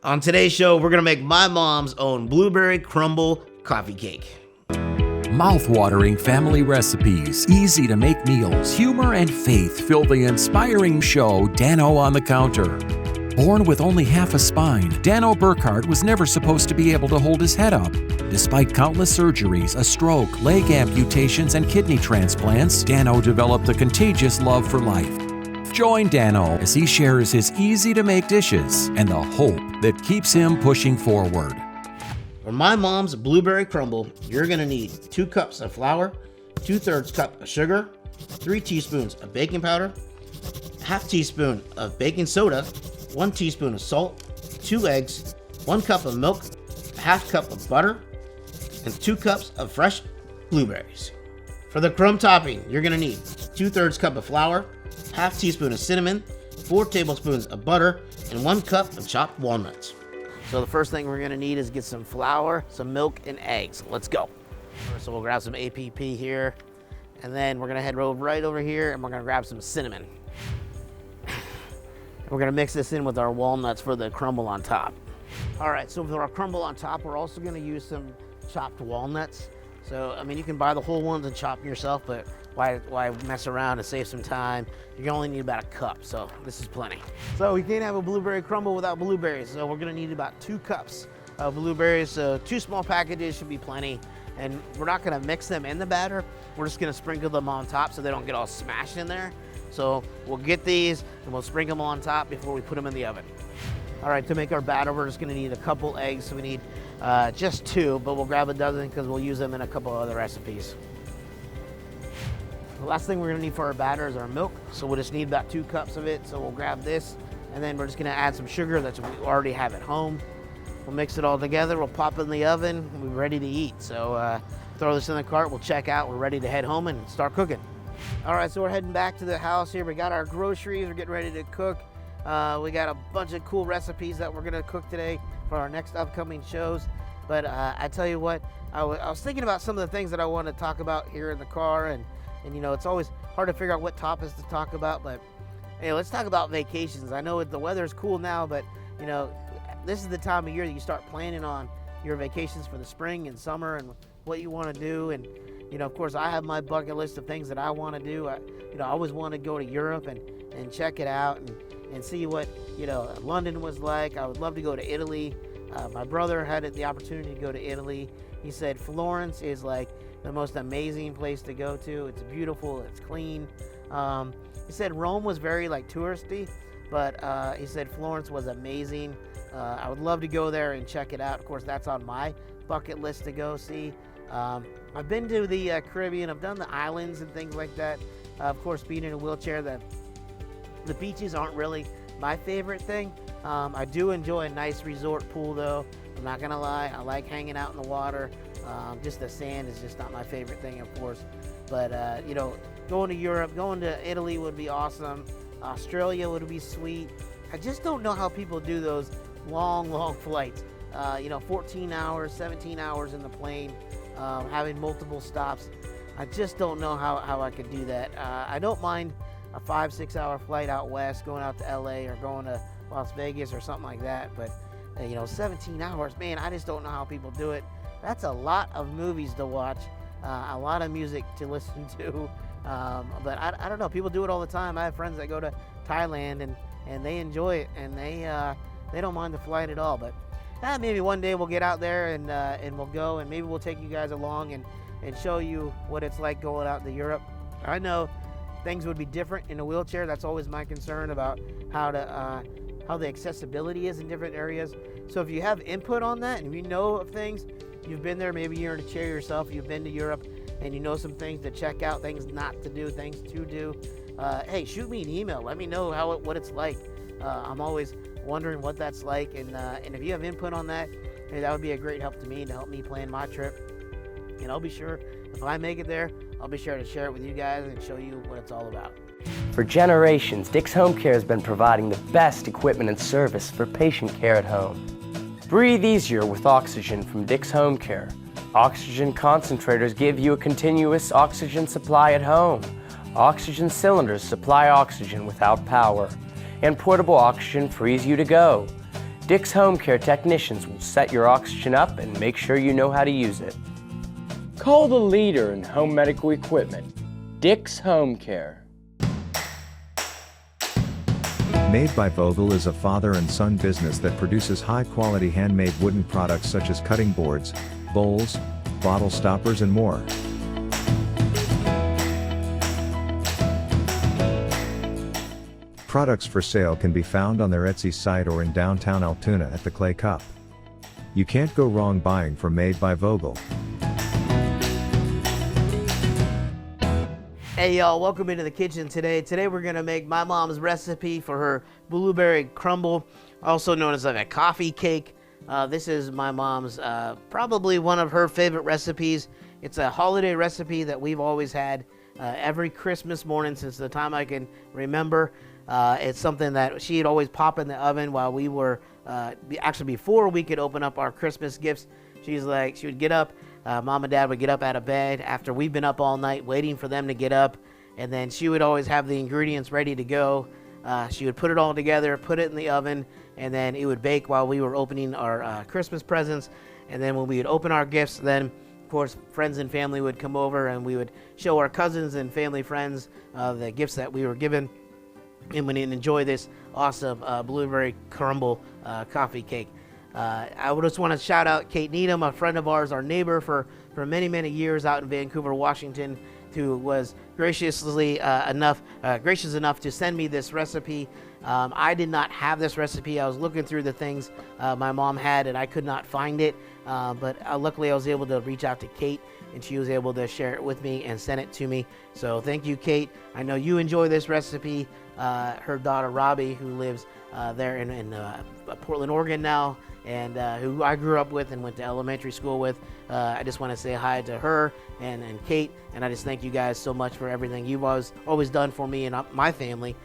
On today's show, we're gonna make my mom's own blueberry crumble coffee cake. Mouth-watering family recipes, easy-to-make meals, humor and faith fill the inspiring show Dano on the Counter. Born with only half a spine, Dano Burkhardt was never supposed to be able to hold his head up. Despite countless surgeries, a stroke, leg amputations, and kidney transplants, Dano developed a contagious love for life. Join Dano as he shares his easy-to-make dishes and the hope that keeps him pushing forward. For my mom's blueberry crumble, you're gonna need 2 cups of flour, 2/3 cup of sugar, 3 teaspoons of baking powder, half teaspoon of baking soda, 1 teaspoon of salt, 2 eggs, 1 cup of milk, half cup of butter, and 2 cups of fresh blueberries. For the crumb topping, you're gonna need 2/3 cup of flour, half teaspoon of cinnamon, 4 tablespoons of butter, and 1 cup of chopped walnuts. So the first thing we're gonna need is get some flour, some milk, and eggs. Let's go. So we'll grab some APP here, and then we're gonna head right over here, and we're gonna grab some cinnamon. And we're gonna mix this in with our walnuts for the crumble on top. All right, so for our crumble on top, we're also gonna use some chopped walnuts. So, I mean, you can buy the whole ones and chop them yourself, but why mess around and save some time? You're gonna only need about a cup, so this is plenty. So we can't have a blueberry crumble without blueberries, so we're gonna need about 2 cups of blueberries. So 2 small packages should be plenty. And we're not gonna mix them in the batter. We're just gonna sprinkle them on top so they don't get all smashed in there. So we'll get these and we'll sprinkle them on top before we put them in the oven. All right, to make our batter, we're just gonna need a couple eggs. So we need just 2, but we'll grab a dozen because we'll use them in a couple other recipes. The last thing we're gonna need for our batter is our milk. So we'll just need about 2 cups of it. So we'll grab this, and then we're just gonna add some sugar that we already have at home. We'll mix it all together, we'll pop it in the oven, and we're ready to eat. So throw this in the cart, we'll check out, we're ready to head home and start cooking. All right, so we're heading back to the house here. We got our groceries, we're getting ready to cook. We got a bunch of cool recipes that we're gonna cook today for our next upcoming shows. But I tell you what, I was thinking about some of the things that I want to talk about here in the car, and you know, it's always hard to figure out what topics to talk about, but hey, let's talk about vacations. I know the weather's cool now, but you know, this is the time of year that you start planning on your vacations for the spring and summer and what you want to do. And you know, of course, I have my bucket list of things that I want to do. I always want to go to Europe and check it out and see what, you know, London was like. I would love to go to Italy. My brother had the opportunity to go to Italy. He said Florence is like the most amazing place to go to. It's beautiful, it's clean. He said Rome was very like touristy, but he said Florence was amazing. I would love to go there and check it out. Of course, that's on my bucket list to go see. I've been to the Caribbean. I've done the islands and things like that. Of course, being in a wheelchair, the beaches aren't really my favorite thing. I do enjoy a nice resort pool, though. I'm not gonna lie. I like hanging out in the water. Just the sand is just not my favorite thing, of course. But you know, going to Europe, going to Italy would be awesome. Australia would be sweet. I just don't know how people do those long flights. You know, 14 hours, 17 hours in the plane, having multiple stops. I just don't know how I could do that. I don't mind a 5-6 hour flight out west, going out to LA or going to Las Vegas or something like that. But you know, 17 hours, man, I just don't know how people do it. That's a lot of movies to watch, a lot of music to listen to. But I don't know, people do it all the time. I have friends that go to Thailand and they enjoy it, and they don't mind the flight at all. But maybe one day we'll get out there and we'll go, and maybe we'll take you guys along and show you what it's like going out to Europe. I know things would be different in a wheelchair. That's always my concern about how the accessibility is in different areas. So if you have input on that, and if you know of things, you've been there, maybe you're in a chair yourself, you've been to Europe, and you know some things to check out, things not to do, things to do, hey, shoot me an email. Let me know what it's like. I'm always wondering what that's like, and if you have input on that, hey, that would be a great help to me to help me plan my trip. And I'll be sure, if I make it there, I'll be sure to share it with you guys and show you what it's all about. For generations, Dick's Home Care has been providing the best equipment and service for patient care at home. Breathe easier with oxygen from Dick's Home Care. Oxygen concentrators give you a continuous oxygen supply at home. Oxygen cylinders supply oxygen without power. And portable oxygen frees you to go. Dick's Home Care technicians will set your oxygen up and make sure you know how to use it. Call the leader in home medical equipment, Dick's Home Care. Made by Vogel is a father and son business that produces high-quality handmade wooden products such as cutting boards, bowls, bottle stoppers and more. Products for sale can be found on their Etsy site or in downtown Altoona at the Clay Cup. You can't go wrong buying from Made by Vogel. Hey y'all, welcome into the kitchen today. Today we're gonna make my mom's recipe for her blueberry crumble, also known as like a coffee cake. This is my mom's, probably one of her favorite recipes. It's a holiday recipe that we've always had every Christmas morning since the time I can remember. It's something that she'd always pop in the oven while we were, actually before we could open up our Christmas gifts. She would get up, mom and dad would get up out of bed after we've been up all night waiting for them to get up, and then she would always have the ingredients ready to go. She would put it all together, put it in the oven, and then it would bake while we were opening our Christmas presents. And then when we would open our gifts, then of course friends and family would come over and we would show our cousins and family friends the gifts that we were given, and we would enjoy this awesome blueberry crumble coffee cake. I would just want to shout out Kate Needham, a friend of ours, our neighbor for many, many years out in Vancouver, Washington, who was gracious enough to send me this recipe. I did not have this recipe. I was looking through the things my mom had and I could not find it, but luckily I was able to reach out to Kate and she was able to share it with me and send it to me. So thank you, Kate. I know you enjoy this recipe. Her daughter Robbie, who lives there in Portland, Oregon now, and who I grew up with and went to elementary school with. I just want to say hi to her and Kate, and I just thank you guys so much for everything you've always done for me and my family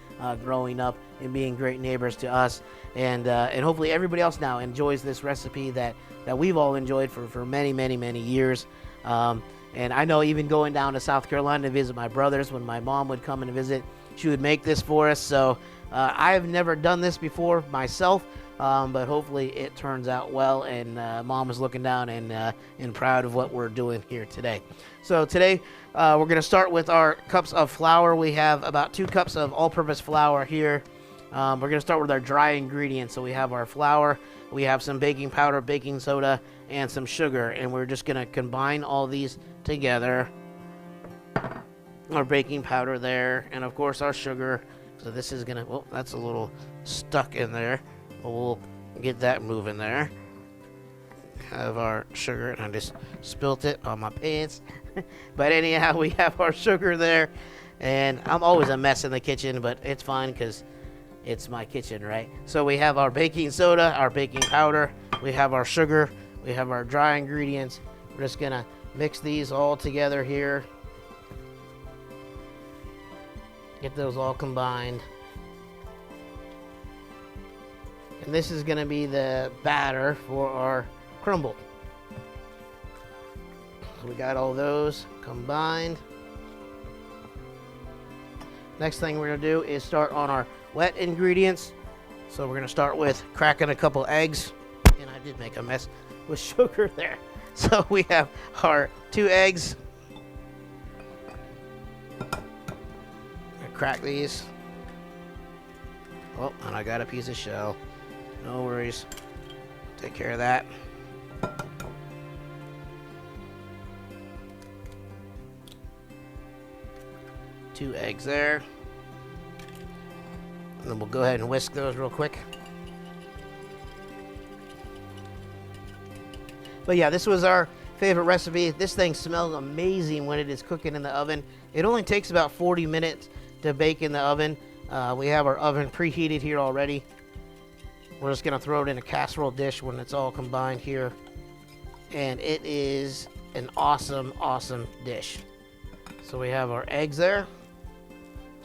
growing up and being great neighbors to us. And hopefully everybody else now enjoys this recipe that we've all enjoyed for many, many, many years. And I know even going down to South Carolina to visit my brothers, when my mom would come and visit, she would make this for us. So I have never done this before myself, but hopefully it turns out well, and mom is looking down and proud of what we're doing here today. So today we're going to start with our cups of flour. We have about 2 cups of all-purpose flour here. We're going to start with our dry ingredients. So we have our flour, we have some baking powder, baking soda, and some sugar, and we're just going to combine all these together. Our baking powder there, and of course our sugar. So this is gonna, well, that's a little stuck in there. We'll get that moving there. Have our sugar, and I just spilt it on my pants. But anyhow, we have our sugar there, and I'm always a mess in the kitchen, but it's fine because it's my kitchen, right? So we have our baking soda, our baking powder, we have our sugar, we have our dry ingredients. We're just gonna mix these all together here. Get those all combined. And this is going to be the batter for our crumble. So we got all those combined. Next thing we're going to do is start on our wet ingredients. So we're going to start with cracking a couple eggs. And I did make a mess with sugar there. So we have our 2 eggs. Crack these. Oh, and I got a piece of shell. No worries. Take care of that. Two eggs there. And then we'll go ahead and whisk those real quick. But yeah, this was our favorite recipe. This thing smells amazing when it is cooking in the oven. It only takes about 40 minutes to bake in the oven. We have our oven preheated here already. We're just gonna throw it in a casserole dish when it's all combined here. And it is an awesome, awesome dish. So we have our eggs there.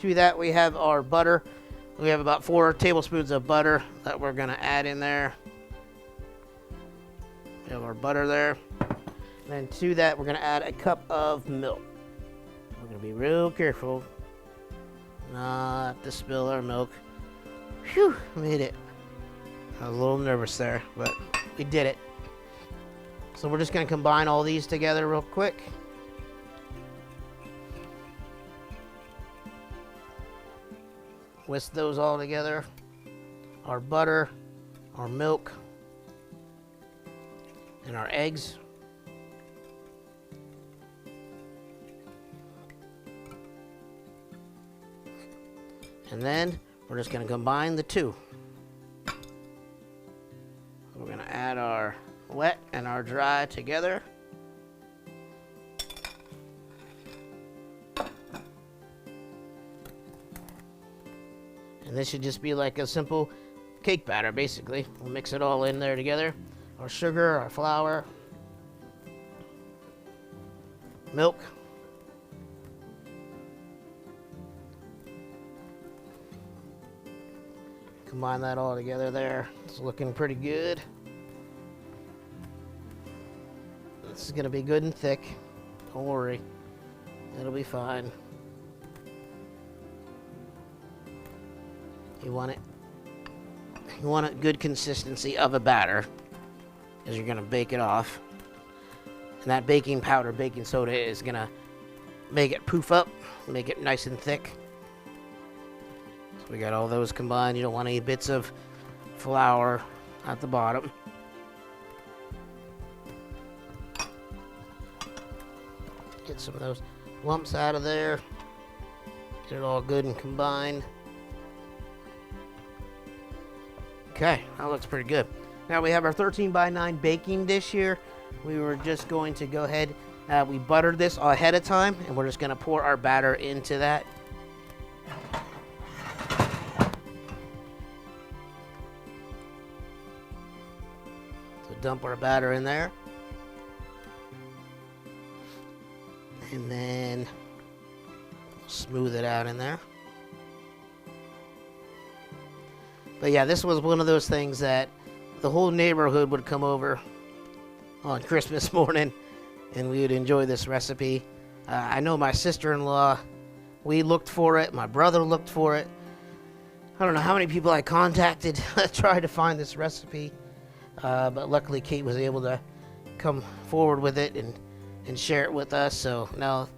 To that we have our butter. We have about 4 tablespoons of butter that we're gonna add in there. We have our butter there. Then to that we're gonna add a cup of milk. We're gonna be real careful not to spill our milk. Whew, made it. I was a little nervous there, but we did it. So we're just gonna combine all these together real quick. Whisk those all together. Our butter, our milk, and our eggs. And then we're just going to combine the two. We're going to add our wet and our dry together. And this should just be like a simple cake batter, basically. We'll mix it all in there together. Our sugar, our flour, milk, combine that all together there. It's looking pretty good. This is gonna be good and thick. Don't worry, it'll be fine. You want a good consistency of a batter, as you're gonna bake it off. And that baking powder, baking soda is gonna make it poof up, make it nice and thick. So we got all those combined. You don't want any bits of flour at the bottom. Get some of those lumps out of there. Get it all good and combined. Okay, that looks pretty good. Now we have our 13 by 9 baking dish here. We were just going to go ahead, we buttered this ahead of time, and we're just gonna pour our batter into that. So dump our batter in there. And then smooth it out in there. But yeah, this was one of those things that the whole neighborhood would come over on Christmas morning and we would enjoy this recipe. I know my sister-in-law, we looked for it. My brother looked for it. I don't know how many people I contacted to try to find this recipe. But luckily Kate was able to come forward with it and share it with us. So now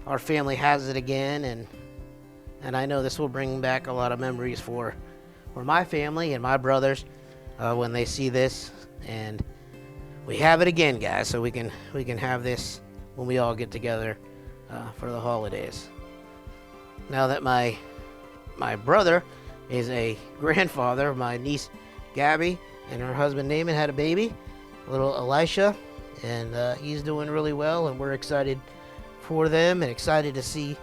our family has it again, and I know this will bring back a lot of memories for my family and my brothers when they see this. And we have it again, guys, so we can have this when we all get together for the holidays. Now that my brother is a grandfather, my niece Gabby and her husband Naaman had a baby, little Elisha, and he's doing really well, and we're excited for them and excited to see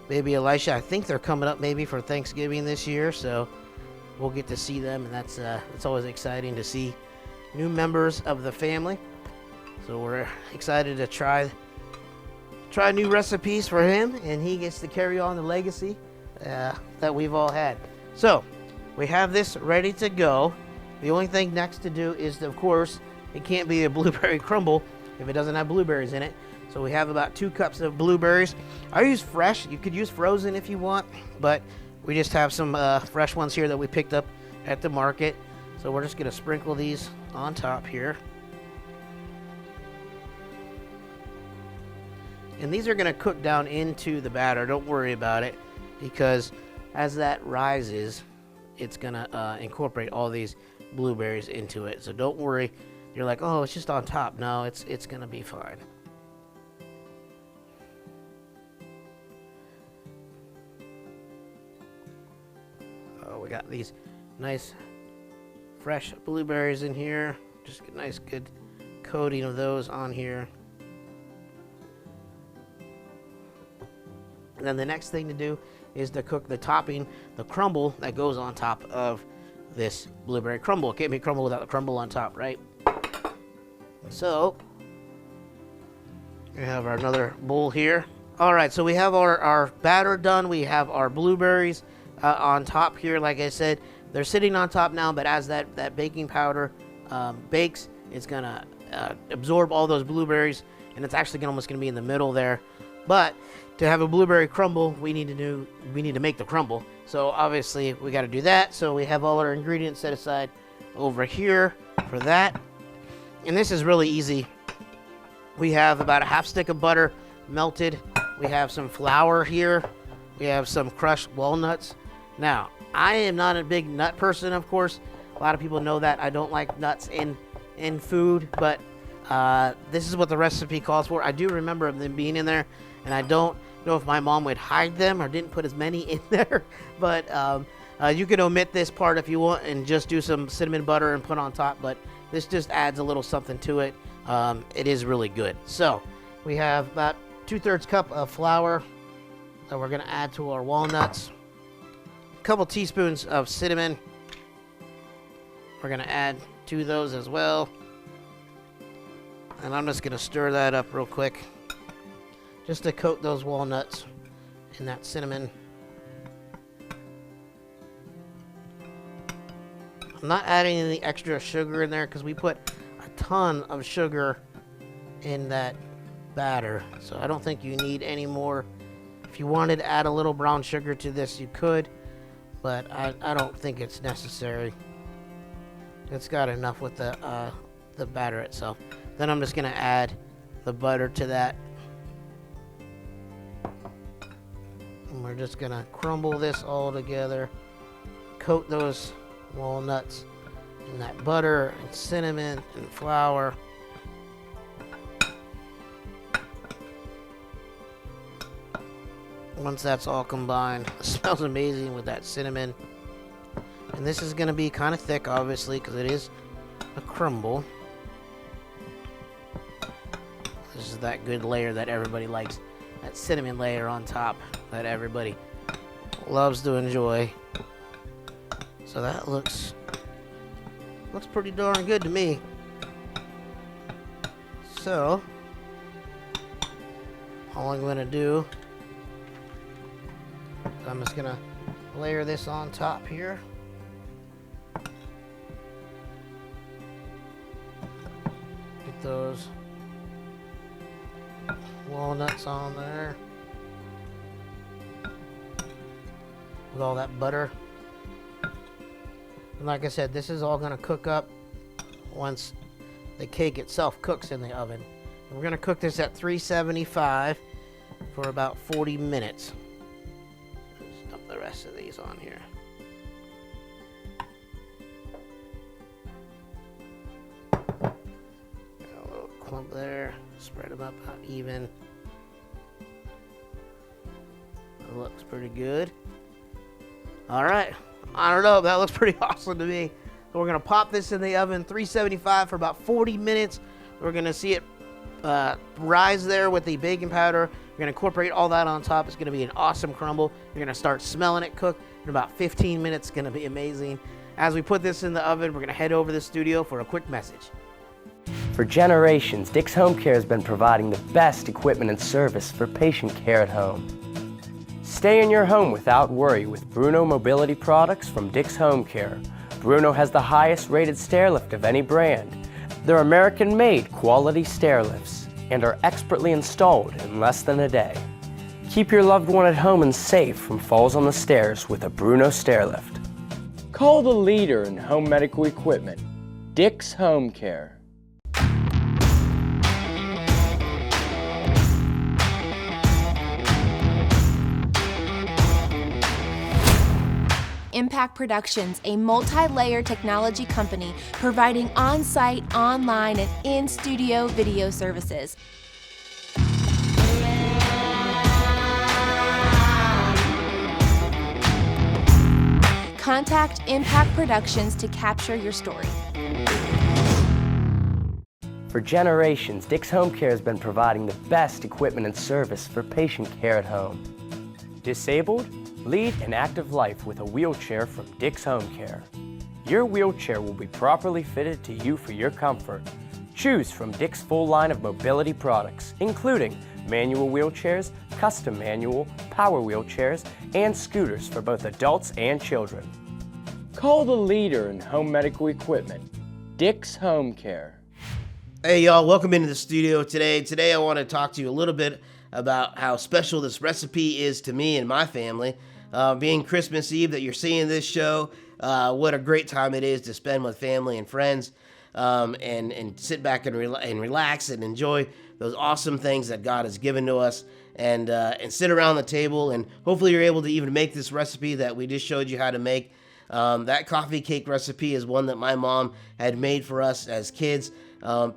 baby Elisha. I think they're coming up maybe for Thanksgiving this year, so we'll get to see them, and that's always exciting to see new members of the family. So we're excited to try new recipes for him, and he gets to carry on the legacy that we've all had. So we have this ready to go. The only thing next to do is, of course, it can't be a blueberry crumble if it doesn't have blueberries in it. So we have about 2 cups of blueberries. I use fresh. You could use frozen if you want, but we just have some fresh ones here that we picked up at the market. So we're just going to sprinkle these on top here. And these are going to cook down into the batter. Don't worry about it, because as that rises, it's going to incorporate all these blueberries into it. So don't worry. You're like, oh, it's just on top. No, it's going to be fine. We got these nice fresh blueberries in here. Just a nice good coating of those on here. And then the next thing to do is to cook the topping, the crumble that goes on top of this blueberry crumble. It can't be crumble without the crumble on top, right? So we have another bowl here. All right, so we have our batter done. We have our blueberries on top here. Like I said, they're sitting on top now, but as that baking powder bakes, it's gonna absorb all those blueberries, and it's actually almost gonna be in the middle there. But to have a blueberry crumble, we need to make the crumble. So obviously we got to do that. So we have all our ingredients set aside over here for that. And this is really easy. We have about a half stick of butter melted. We have some flour here. We have some crushed walnuts. Now, I am not a big nut person, of course. A lot of people know that I don't like nuts in food, but this is what the recipe calls for. I do remember them being in there, and I don't know if my mom would hide them or didn't put as many in there, but you can omit this part if you want and just do some cinnamon butter and put on top, but this just adds a little something to it. It is really good. So we have about 2/3 cup of flour that we're going to add to our walnuts. A couple teaspoons of cinnamon. We're going to add to those as well. And I'm just going to stir that up real quick just to coat those walnuts in that cinnamon. I'm not adding any extra sugar in there because we put a ton of sugar in that batter, so I don't think you need any more. If you wanted to add a little brown sugar to this, you could, but I don't think it's necessary. It's got enough with the batter itself. Then I'm just gonna add the butter to that, and we're just gonna crumble this all together, coat those walnuts in that butter and cinnamon and flour. Once that's all combined, it smells amazing with that cinnamon. And this is going to be kind of thick, obviously, because it is a crumble. This is that good layer that everybody likes. That cinnamon layer on top that everybody loves to enjoy. So that looks pretty darn good to me. So, all I'm going to do, I'm just going to layer this on top here. Get those walnuts on there with all that butter. And like I said, this is all going to cook up once the cake itself cooks in the oven. And we're going to cook this at 375 for about 40 minutes. Just dump the rest of these on here. Got a little clump there. Spread them up about even. It looks pretty good. All right. I don't know, that looks pretty awesome to me. So we're gonna pop this in the oven, 375 for about 40 minutes. We're gonna see it rise there with the baking powder. We're gonna incorporate all that on top. It's gonna be an awesome crumble. You're gonna start smelling it cook in about 15 minutes. It's gonna be amazing. As we put this in the oven, we're gonna head over to the studio for a quick message. For generations, Dick's Home Care has been providing the best equipment and service for patient care at home. Stay in your home without worry with Bruno mobility products from Dick's Home Care. Bruno has the highest rated stair lift of any brand. They're American-made quality stair lifts and are expertly installed in less than a day. Keep your loved one at home and safe from falls on the stairs with a Bruno stair lift. Call the leader in home medical equipment, Dick's Home Care. Impact Productions, a multi-layer technology company providing on-site, online, and in-studio video services. Contact Impact Productions to capture your story. For generations, Dick's Home Care has been providing the best equipment and service for patient care at home. Disabled? Lead an active life with a wheelchair from Dick's Home Care. Your wheelchair will be properly fitted to you for your comfort. Choose from Dick's full line of mobility products, including manual wheelchairs, custom manual, power wheelchairs, and scooters for both adults and children. Call the leader in home medical equipment, Dick's Home Care. Hey y'all, welcome into the studio today. Today I want to talk to you a little bit about how special this recipe is to me and my family. Being Christmas Eve that you're seeing this show, what a great time it is to spend with family and friends, and sit back and relax and enjoy those awesome things that God has given to us, and sit around the table, and hopefully you're able to even make this recipe that we just showed you how to make. That coffee cake recipe is one that my mom had made for us as kids.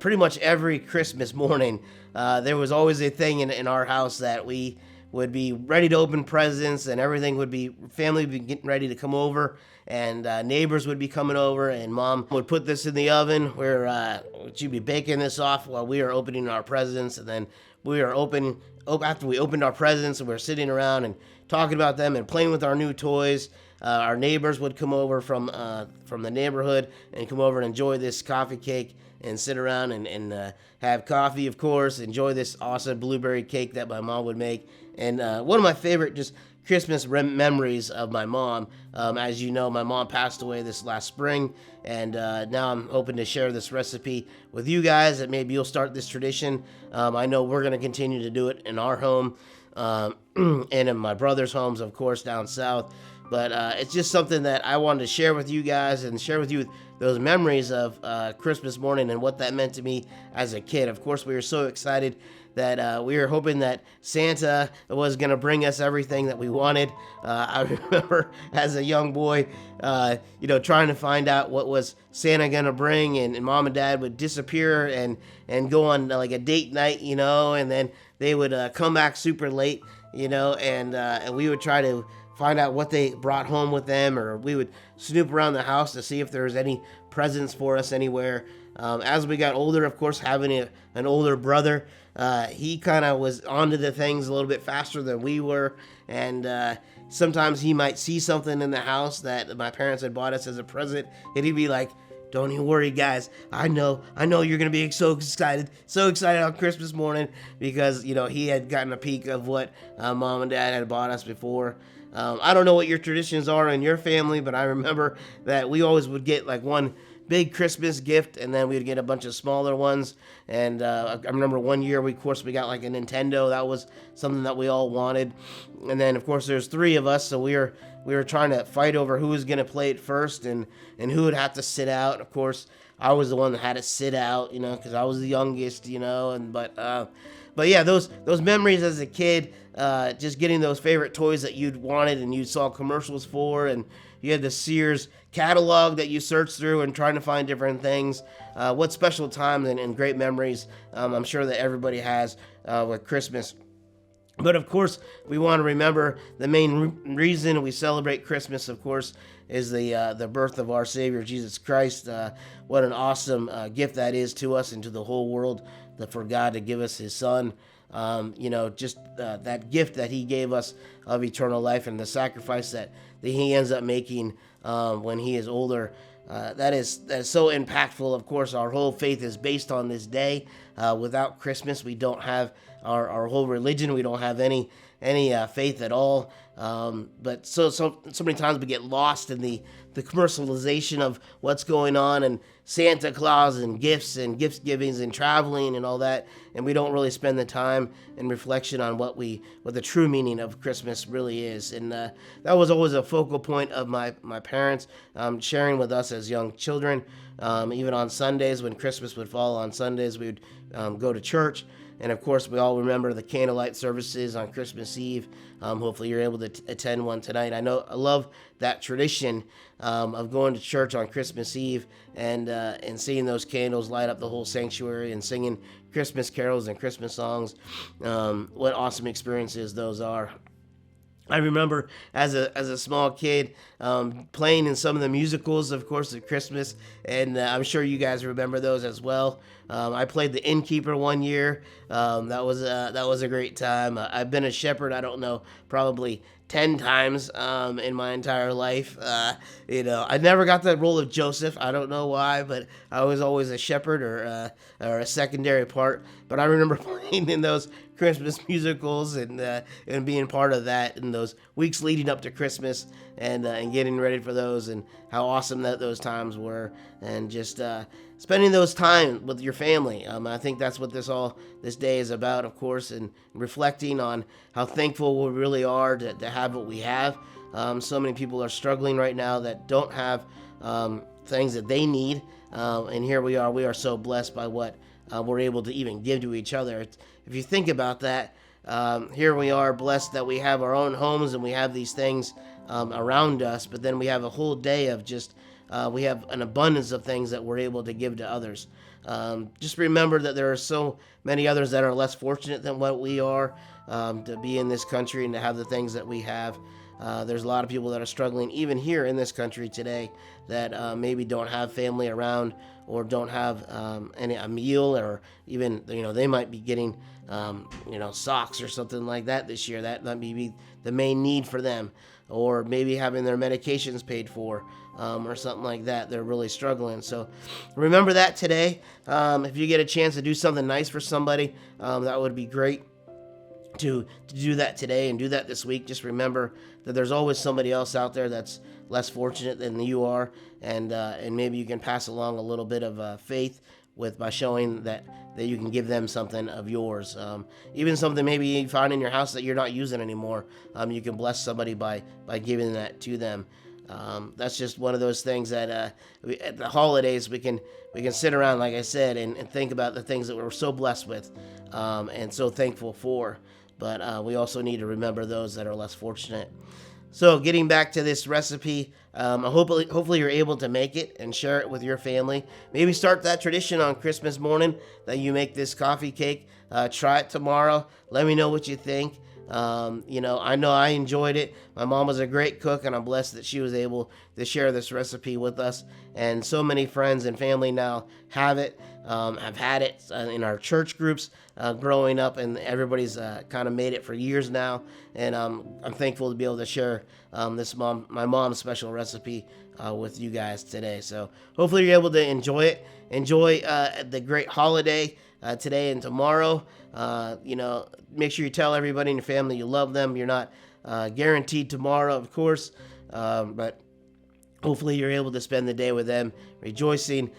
Pretty much every Christmas morning, there was always a thing in our house that we would be ready to open presents, and everything would be, family would be getting ready to come over, and neighbors would be coming over, and mom would put this in the oven where she'd be baking this off while we are opening our presents. And then after we opened our presents and we were sitting around and talking about them and playing with our new toys, our neighbors would come over from the neighborhood and come over and enjoy this coffee cake and sit around and have coffee, of course, enjoy this awesome blueberry cake that my mom would make. And one of my favorite just Christmas memories of my mom, as you know, my mom passed away this last spring, and now I'm hoping to share this recipe with you guys, that maybe you'll start this tradition. I know we're going to continue to do it in our home, and in my brother's homes, of course, down south. But it's just something that I wanted to share with you guys and share with you those memories of Christmas morning and what that meant to me as a kid. Of course, we were so excited that we were hoping that Santa was going to bring us everything that we wanted. I remember as a young boy, trying to find out what was Santa going to bring, and mom and dad would disappear and go on like a date night, and then they would come back super late, and we would try to find out what they brought home with them, or we would snoop around the house to see if there was any presents for us anywhere. As we got older, of course, having an older brother, he kind of was onto the things a little bit faster than we were, and sometimes he might see something in the house that my parents had bought us as a present, and he'd be like, "Don't even worry, guys. I know you're gonna be so excited on Christmas morning," because he had gotten a peek of what mom and dad had bought us before. I don't know what your traditions are in your family, but I remember that we always would get like one big Christmas gift, and then we'd get a bunch of smaller ones. And I remember one year we got like a Nintendo. That was something that we all wanted. And then of course there's three of us, so we were trying to fight over who was gonna play it first and who would have to sit out. Of course, I was the one that had to sit out, because I was the youngest, but yeah, those memories as a kid, just getting those favorite toys that you'd wanted and you saw commercials for, and you had the Sears catalog that you searched through and trying to find different things. What special times and great memories I'm sure that everybody has with Christmas. But of course, we want to remember the main reason we celebrate Christmas, of course, is the birth of our Savior, Jesus Christ. What an awesome gift that is to us and to the whole world, for God to give us His Son. That gift that He gave us of eternal life, and the sacrifice that He ends up making when He is older. That is so impactful. Of course, our whole faith is based on this day. Without Christmas, we don't have our whole religion. We don't have any faith at all. But so many times we get lost in the commercialization of what's going on, and Santa Claus and gifts and gift givings and traveling and all that, and we don't really spend the time and reflection on what the true meaning of Christmas really is. And that was always a focal point of my parents sharing with us as young children. Even on Sundays, when Christmas would fall on Sundays, we would go to church. And of course, we all remember the candlelight services on Christmas Eve. Hopefully you're able to attend one tonight. I love that tradition of going to church on Christmas Eve and seeing those candles light up the whole sanctuary and singing Christmas carols and Christmas songs. What awesome experiences those are. I remember as a small kid playing in some of the musicals, of course, at Christmas, and I'm sure you guys remember those as well. I played the innkeeper one year. That was a great time. I've been a shepherd, I don't know, probably 10 times in my entire life. I never got the role of Joseph. I don't know why, but I was always a shepherd or a secondary part. But I remember playing in those Christmas musicals and being part of that in those weeks leading up to Christmas and getting ready for those, and how awesome that those times were, and just spending those time with your family. I think that's what this day is about, of course, and reflecting on how thankful we really are to have what we have. So many people are struggling right now that don't have things that they need, and here we are so blessed by what we're able to even give to each other. If you think about that, here we are blessed that we have our own homes and we have these things around us, but then we have a whole day of just we have an abundance of things that we're able to give to others. Just remember that there are so many others that are less fortunate than what we are to be in this country and to have the things that we have. There's a lot of people that are struggling even here in this country today that maybe don't have family around or don't have a meal, or even they might be getting socks or something like that this year. That might be the main need for them, or maybe having their medications paid for, or something like that. They're really struggling. So remember that today. If you get a chance to do something nice for somebody, that would be great. To do that today and do that this week. Just remember that there's always somebody else out there that's less fortunate than you are, and maybe you can pass along a little bit of faith by showing that you can give them something of yours. Even something maybe you find in your house that you're not using anymore. You can bless somebody by giving that to them. That's just one of those things that at the holidays we can sit around, like I said, and think about the things that we're so blessed with and so thankful for. But we also need to remember those that are less fortunate. So getting back to this recipe, hopefully you're able to make it and share it with your family. Maybe start that tradition on Christmas morning that you make this coffee cake. Try it tomorrow. Let me know what you think. I know I enjoyed it. My mom was a great cook, and I'm blessed that she was able to share this recipe with us. And so many friends and family now have it, have had it in our church groups growing up, and everybody's kind of made it for years now. And I'm thankful to be able to share my mom's special recipe with you guys today. So hopefully you're able to enjoy it. Enjoy the great holiday today and tomorrow. Make sure you tell everybody in your family you love them. You're not guaranteed tomorrow, of course, but hopefully you're able to spend the day with them, rejoicing,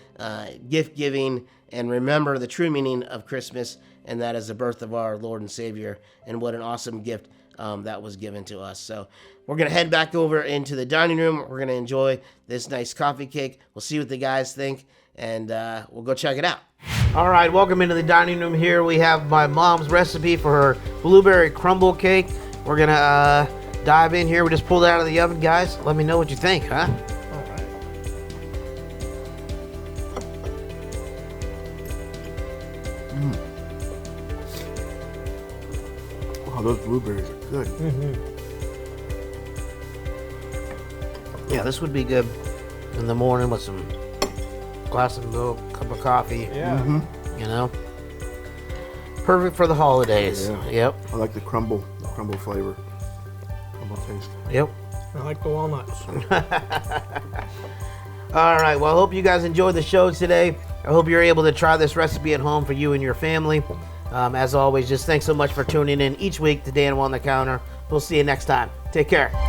gift giving, and remember the true meaning of Christmas, and that is the birth of our Lord and Savior, and what an awesome gift that was given to us. So we're going to head back over into the dining room. We're going to enjoy this nice coffee cake. We'll see what the guys think, and we'll go check it out. All right, welcome into the dining room. Here we have my mom's recipe for her blueberry crumble cake. We're gonna dive in here. We just pulled it out of the oven, guys. Let me know what you think, huh? All right. Wow, those blueberries are good. Yeah, this would be good in the morning with some glass of milk, cup of coffee. Yeah. Perfect for the holidays. Yeah. Yep. I like the crumble flavor. Crumble taste. Yep. I like the walnuts. All right. Well, I hope you guys enjoyed the show today. I hope you're able to try this recipe at home for you and your family. As always, just thanks so much for tuning in each week to Dano on the Counter. We'll see you next time. Take care.